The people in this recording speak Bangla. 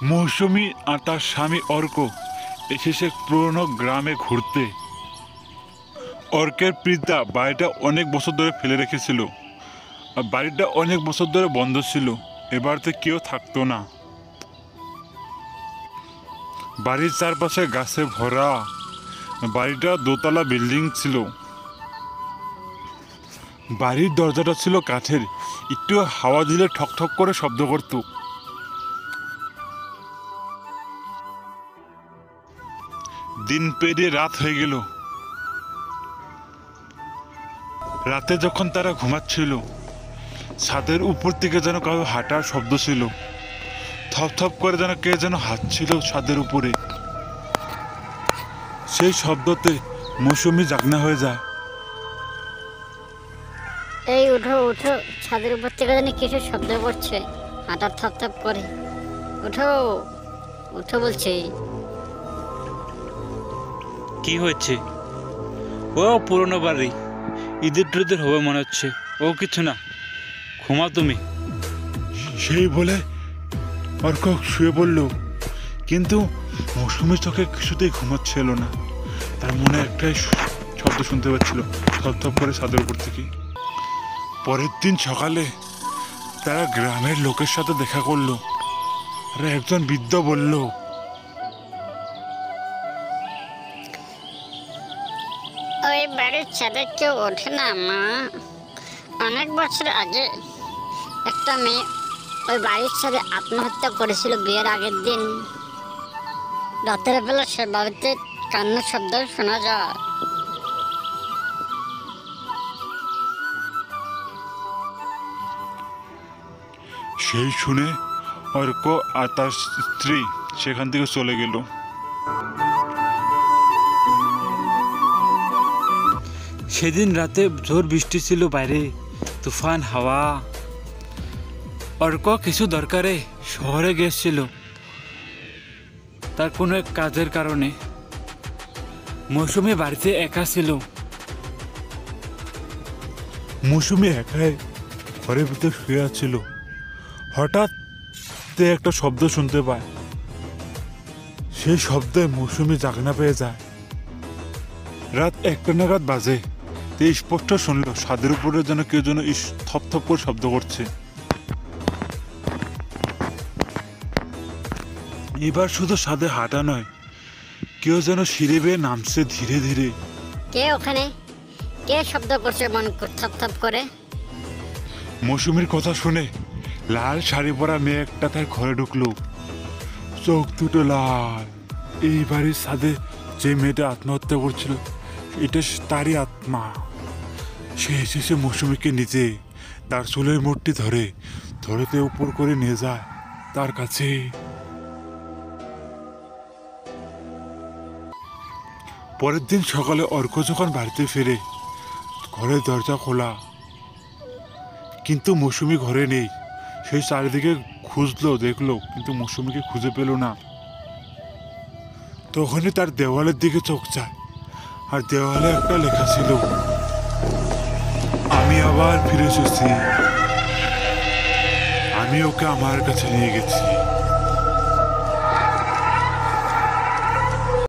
মৌসুমী আর তার স্বামী অর্ক এসেছে পুরনো গ্রামে ঘুরতে। অর্কের পিতা বাড়িটা অনেক বছর ধরে ফেলে রেখেছিল, আর বাড়িটা অনেক বছর ধরে বন্ধ ছিল। এবারতে কেউ থাকতো না। বাড়ির চারপাশে গাছে ভরা। বাড়িটা দোতলা বিল্ডিং ছিল। বাড়ির দরজাটা ছিল কাঠের, একটু হাওয়া দিলে ঠকঠক করে শব্দ করত। দিন পেরিয়ে রাত হয়ে গেল। রাতে যখন তারা ঘুমাচ্ছিল, ছাদের উপর থেকে যেন কারো হাঁটার শব্দ ছিল। থপ থপ করে যেন কে যেন হাঁটছিল ছাদের উপরে। সেই শব্দতে মৌসুমী জাগনা হয়ে যায়। এই উঠো উঠো, ছাদের উপর থেকে জানি কিছু শব্দ করছে, হাঁটার থপ থপ করে। উঠো উঠো বলছি। কি হয়েছে? ও পুরনো বাড়ি, ঈদের টুদের হবে মনে হচ্ছে। ও কিছু না, ঘুমাও তুমি। সেই বলে অর্ক শুয়ে পড়ল, কিন্তু মৌসুমীর চোখে কিছুতেই ঘুমাচ্ছিল না। তার মনে একটাই শব্দ শুনতে পাচ্ছিল, থপথপ করে ছাদের উপর থেকে। পরের দিন সকালে তারা গ্রামের লোকের সাথে দেখা করলো। আর একজন বৃদ্ধ বলল, ওই বাড়ির ছাদে কেউ ওঠে না মা। অনেক বছর আগে একটা মেয়ে ওই বাড়ির ছাদে আত্মহত্যা করেছিল বিয়ের আগের দিন। রাতের বেলা সে বাড়িতে কান্নার শব্দ শোনা যায়। সেই শুনে অর্ক আর তার স্ত্রী সেখান থেকে চলে গেল। সেদিন রাতে জোর বৃষ্টি ছিল বাইরে, তুফান হাওয়া। অর্ক কিছু দরকারে শহরে গেছিল, তার কোনো এক কাজের কারণে। মৌসুমী বাড়িতে একা ছিল। মৌসুমী একাই ঘরের ভিতরে শুয়ে আছিল। হঠাৎ একটা শব্দ শুনতে পায়। সেই শব্দে মৌসুমী জাগনা পেয়ে যায়। রাত 1টা নাগাদ বাজে। স্পষ্ট শুনলো ছাদের উপরে যেন কেউ যেন থপ থপ করে শব্দ করছে। এবার শুধু ছাদে হাঁটা নয়, কেউ যেন সিঁড়ি বেয়ে নামছে ধীরে ধীরে। কে ওখানে? কে শব্দ করছে মন থপ থপ করে? মৌসুমীর কথা শুনে লাল শাড়ি পরা মেয়ে একটা তার ঘরে ঢুকলো। চোখ দুটো লাল। এই বাড়ির ছাদে যে মেয়েটা আত্মহত্যা করছিল, এটা তারই আত্মা। সে এসেছে মৌসুমীকে নিজে তার চুলের মুঠটি ধরে ধরেতে উপর করে নিয়ে যায় তার কাছে। পরের দিন সকালে অর্ক যখন বাড়িতে ফিরে, ঘরের দরজা খোলা, কিন্তু মৌসুমী ঘরে নেই। সেই চারিদিকে খুঁজলো, দেখলো, কিন্তু মৌসুমীকে খুঁজে পেল না। তখনই তার দেওয়ালের দিকে চোখ যায়, আর দেওয়ালে একটা লেখা ছিল, আমি আবার ফিরে এসেছি, আমি ওকে আমার কাছে নিয়ে গেছি।